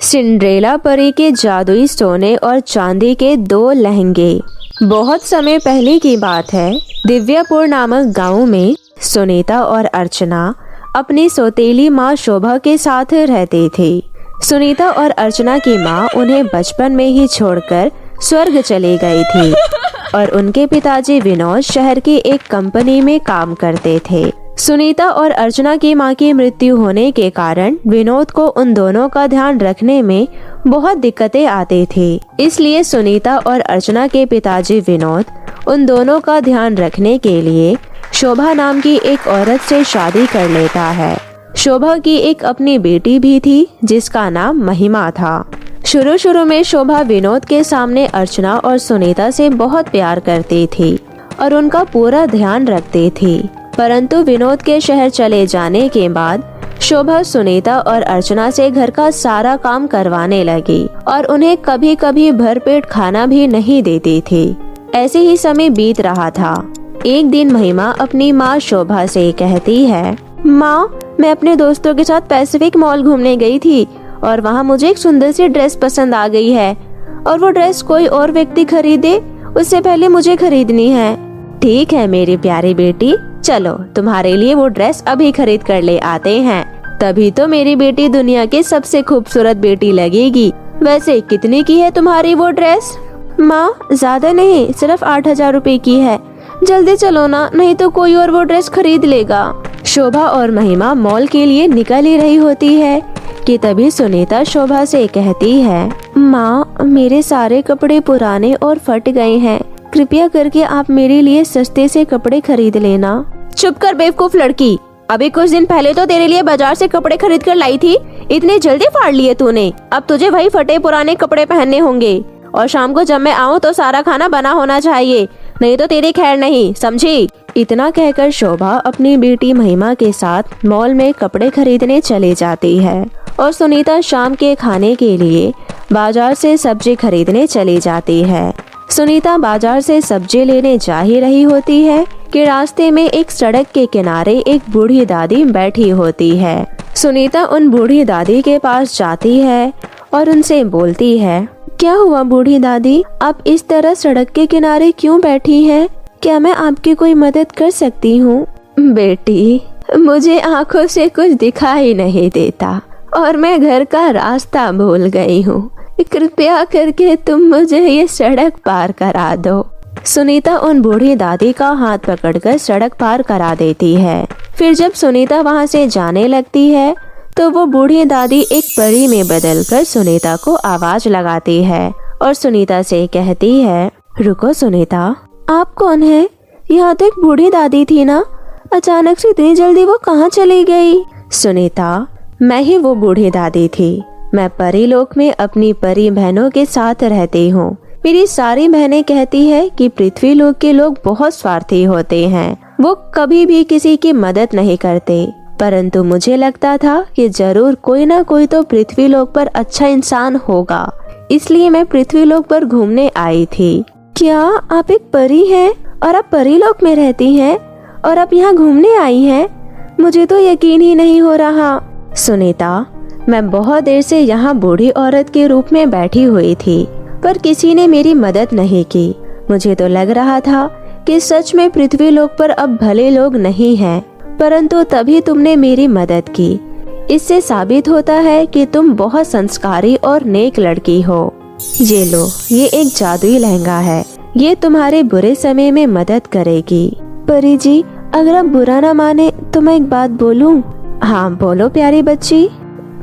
Cinderella परी के जादुई सोने और चांदी के 2 लहंगे। बहुत समय पहले की बात है। दिव्यापुर नामक गांव में सुनीता और अर्चना अपनी सौतेली माँ शोभा के साथ रहते थे। सुनीता और अर्चना की माँ उन्हें बचपन में ही छोड़कर स्वर्ग चली गई थी और उनके पिताजी विनोद शहर की एक कंपनी में काम करते थे। सुनीता और अर्चना की मां की मृत्यु होने के कारण विनोद को उन दोनों का ध्यान रखने में बहुत दिक्कतें आती थी। इसलिए सुनीता और अर्चना के पिताजी विनोद उन दोनों का ध्यान रखने के लिए शोभा नाम की एक औरत से शादी कर लेता है। शोभा की एक अपनी बेटी भी थी जिसका नाम महिमा था। शुरू में शोभा विनोद के सामने अर्चना और सुनीता से बहुत प्यार करती थी और उनका पूरा ध्यान रखती थी। परंतु विनोद के शहर चले जाने के बाद शोभा सुनीता और अर्चना से घर का सारा काम करवाने लगी और उन्हें कभी कभी भरपेट खाना भी नहीं देती थी। ऐसे ही समय बीत रहा था। एक दिन महिमा अपनी माँ शोभा से कहती है, माँ, मैं अपने दोस्तों के साथ पैसिफिक मॉल घूमने गई थी और वहाँ मुझे एक सुंदर सी ड्रेस पसंद आ गई है और वो ड्रेस कोई और व्यक्ति खरीदे उससे पहले मुझे खरीदनी है। ठीक है मेरी प्यारी बेटी, चलो तुम्हारे लिए वो ड्रेस अभी खरीद कर ले आते हैं, तभी तो मेरी बेटी दुनिया की सबसे खूबसूरत बेटी लगेगी। वैसे कितने की है तुम्हारी वो ड्रेस? माँ, ज्यादा नहीं, सिर्फ 8,000 रुपए की है। जल्दी चलो ना, नहीं तो कोई और वो ड्रेस खरीद लेगा। शोभा और महिमा मॉल के लिए निकल ही रही होती है कि तभी सुनीता शोभा से कहती है, माँ, मेरे सारे कपड़े पुराने और फट गए हैं, कृपया करके आप मेरे लिए सस्ते से कपड़े खरीद लेना। चुप कर बेवकूफ लड़की, अभी कुछ दिन पहले तो तेरे लिए बाजार से कपड़े खरीद कर लाई थी, इतने जल्दी फाड़ लिए तूने। अब तुझे वही फटे पुराने कपड़े पहनने होंगे और शाम को जब मैं आऊँ तो सारा खाना बना होना चाहिए, नहीं तो तेरी खैर नहीं, समझी? इतना कहकर शोभा अपनी बेटी महिमा के साथ मॉल में कपड़े खरीदने चली जाती है और सुनीता शाम के खाने के लिए बाजार से सब्जी खरीदने चली जाती है। सुनीता बाजार से सब्जी लेने जा ही रही होती है कि रास्ते में एक सड़क के किनारे एक बूढ़ी दादी बैठी होती है। सुनीता उन बूढ़ी दादी के पास जाती है और उनसे बोलती है, क्या हुआ बूढ़ी दादी, आप इस तरह सड़क के किनारे क्यों बैठी हैं? क्या मैं आपकी कोई मदद कर सकती हूँ? बेटी, मुझे आँखों से कुछ दिखाई नहीं देता और मैं घर का रास्ता भूल गई हूँ, कृपया करके तुम मुझे ये सड़क पार करा दो। सुनीता उन बूढ़ी दादी का हाथ पकड़कर सड़क पार करा देती है। फिर जब सुनीता वहाँ से जाने लगती है तो वो बूढ़ी दादी एक परी में बदलकर सुनीता को आवाज लगाती है और सुनीता से कहती है, रुको सुनीता, आप कौन है? यहाँ तो एक बूढ़ी दादी थी ना, अचानक से इतनी जल्दी वो कहाँ चली गई? सुनीता, मैं ही वो बूढ़ी दादी थी। मैं परी लोक में अपनी परी बहनों के साथ रहती हूँ। मेरी सारी बहनें कहती है कि पृथ्वी लोक के लोग बहुत स्वार्थी होते हैं, वो कभी भी किसी की मदद नहीं करते। परंतु मुझे लगता था कि जरूर कोई ना कोई तो पृथ्वी लोक पर अच्छा इंसान होगा, इसलिए मैं पृथ्वी लोक पर घूमने आई थी। क्या आप एक परी हैं और आप परी लोक में रहती हैं और आप यहाँ घूमने आई हैं? मुझे तो यकीन ही नहीं हो रहा। सुनीता, मैं बहुत देर से यहाँ बूढ़ी औरत के रूप में बैठी हुई थी, पर किसी ने मेरी मदद नहीं की। मुझे तो लग रहा था कि सच में पृथ्वी लोक पर अब भले लोग नहीं हैं, परंतु तभी तुमने मेरी मदद की। इससे साबित होता है कि तुम बहुत संस्कारी और नेक लड़की हो। ये लो, ये एक जादुई लहंगा है, ये तुम्हारे बुरे समय में मदद करेगी। परी जी, अगर आप बुरा ना माने तो मैं एक बात बोलूं? हाँ बोलो प्यारी बच्ची।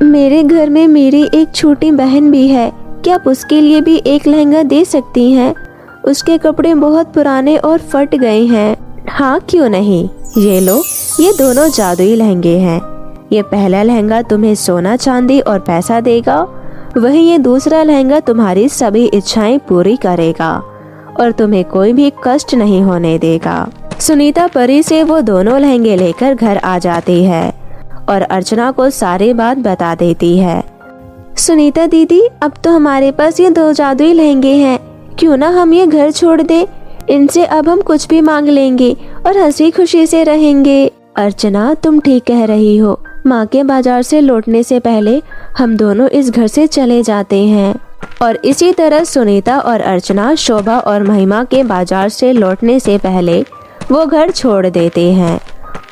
मेरे घर में मेरी एक छोटी बहन भी है, क्या आप उसके लिए भी एक लहंगा दे सकती हैं? उसके कपड़े बहुत पुराने और फट गए हैं। हाँ क्यों नहीं, ये लो, ये दोनों जादुई लहंगे हैं। ये पहला लहंगा तुम्हें सोना चांदी और पैसा देगा, वहीं ये दूसरा लहंगा तुम्हारी सभी इच्छाएं पूरी करेगा और तुम्हें कोई भी कष्ट नहीं होने देगा। सुनीता परी से वो दोनों लहंगे लेकर घर आ जाती है और अर्चना को सारी बात बता देती है। सुनीता दीदी, अब तो हमारे पास ये 2 जादुई लहंगे हैं, क्यों ना हम ये घर छोड़ दे, इनसे अब हम कुछ भी मांग लेंगे और हंसी खुशी से रहेंगे। अर्चना, तुम ठीक कह रही हो, माँ के बाजार से लौटने से पहले हम दोनों इस घर से चले जाते हैं। और इसी तरह सुनीता और अर्चना शोभा और महिमा के बाजार से लौटने से पहले वो घर छोड़ देते हैं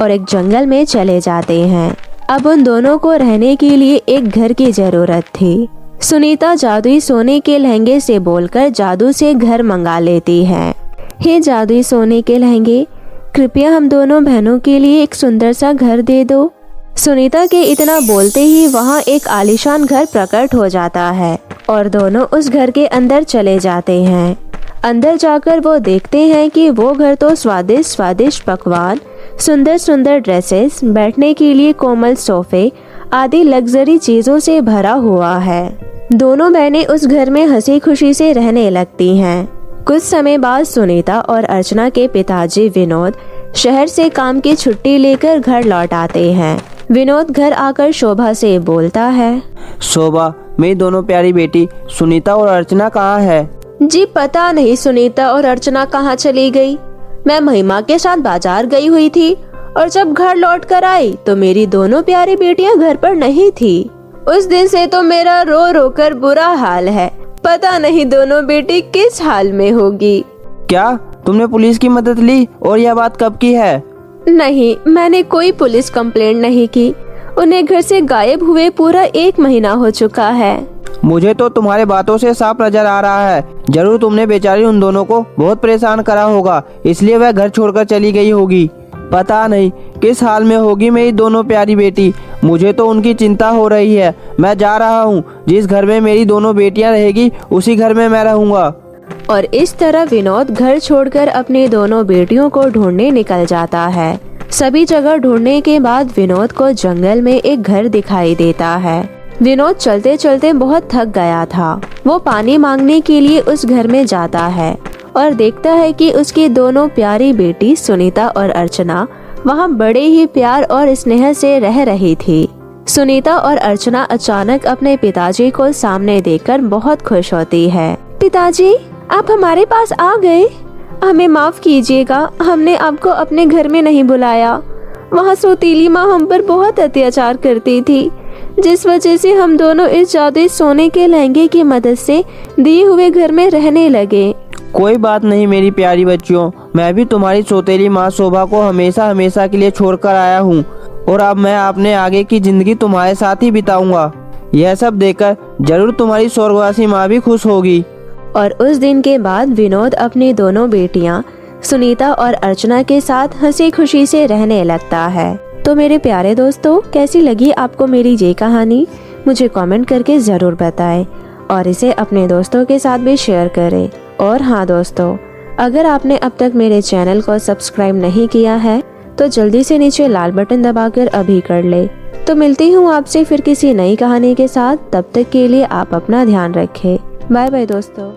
और एक जंगल में चले जाते हैं। अब उन दोनों को रहने के लिए एक घर की जरूरत थी। सुनीता जादुई सोने के लहंगे से बोलकर जादू से घर मंगा लेती है। हे जादुई सोने के लहंगे, कृपया हम दोनों बहनों के लिए एक सुंदर सा घर दे दो। सुनीता के इतना बोलते ही वहाँ एक आलीशान घर प्रकट हो जाता है और दोनों उस घर के अंदर चले जाते हैं। अंदर जाकर वो देखते हैं कि वो घर तो स्वादिष्ट स्वादिष्ट पकवान, सुंदर सुंदर ड्रेसेस, बैठने के लिए कोमल सोफे आदि लग्जरी चीजों से भरा हुआ है। दोनों बहनें उस घर में हंसी खुशी से रहने लगती हैं। कुछ समय बाद सुनीता और अर्चना के पिताजी विनोद शहर से काम की छुट्टी लेकर घर लौट आते हैं। विनोद घर आकर शोभा से बोलता है, शोभा, मेरी दोनों प्यारी बेटी सुनीता और अर्चना कहाँ है? जी पता नहीं सुनीता और अर्चना कहाँ चली गई। मैं महिमा के साथ बाजार गई हुई थी और जब घर लौट कर आई तो मेरी दोनों प्यारी बेटियां घर पर नहीं थी। उस दिन से तो मेरा रो रो कर बुरा हाल है। पता नहीं दोनों बेटी किस हाल में होगी। क्या तुमने पुलिस की मदद ली और यह बात कब की है? नहीं, मैंने कोई पुलिस कंप्लेंट नहीं की। उन्हें घर से गायब हुए पूरा 1 महीना हो चुका है। मुझे तो तुम्हारे बातों से साफ नजर आ रहा है, जरूर तुमने बेचारी उन दोनों को बहुत परेशान करा होगा, इसलिए वह घर छोड़कर चली गई होगी। पता नहीं किस हाल में होगी मेरी दोनों प्यारी बेटी। मुझे तो उनकी चिंता हो रही है। मैं जा रहा हूँ। जिस घर में मेरी दोनों बेटियाँ रहेगी उसी घर में मैं रहूँगा। और इस तरह विनोद घर छोड़कर अपनी दोनों बेटियों को ढूंढने निकल जाता है। सभी जगह ढूंढने के बाद विनोद को जंगल में एक घर दिखाई देता है। विनोद चलते चलते बहुत थक गया था। वो पानी मांगने के लिए उस घर में जाता है और देखता है कि उसकी दोनों प्यारी बेटी सुनीता और अर्चना वहाँ बड़े ही प्यार और स्नेह से रह रही थी। सुनीता और अर्चना अचानक अपने पिताजी को सामने देखकर बहुत खुश होती है। पिताजी, आप हमारे पास आ गए। हमें माफ कीजिएगा, हमने आपको अपने घर में नहीं बुलाया। वहाँ सौतीली माँ हम पर बहुत अत्याचार करती थी, जिस वजह से हम दोनों इस जादुई सोने के लहंगे की मदद से दिए हुए घर में रहने लगे। कोई बात नहीं मेरी प्यारी बच्चियों, मैं भी तुम्हारी सौतेली माँ शोभा को हमेशा हमेशा के लिए छोड़कर आया हूँ और अब मैं अपने आगे की जिंदगी तुम्हारे साथ ही बिताऊंगा। यह सब देखकर जरूर तुम्हारी स्वर्गवासी माँ भी खुश होगी। और उस दिन के बाद विनोद अपनी दोनों बेटियां सुनीता और अर्चना के साथ हंसी खुशी से रहने लगता है। तो मेरे प्यारे दोस्तों, कैसी लगी आपको मेरी ये कहानी? मुझे कमेंट करके ज़रूर बताएं और इसे अपने दोस्तों के साथ भी शेयर करें। और हाँ दोस्तों, अगर आपने अब तक मेरे चैनल को सब्सक्राइब नहीं किया है तो जल्दी से नीचे लाल बटन दबाकर अभी कर ले। तो मिलती हूँ आपसे फिर किसी नई कहानी के साथ। तब तक के लिए आप अपना ध्यान रखें। बाय बाय दोस्तों।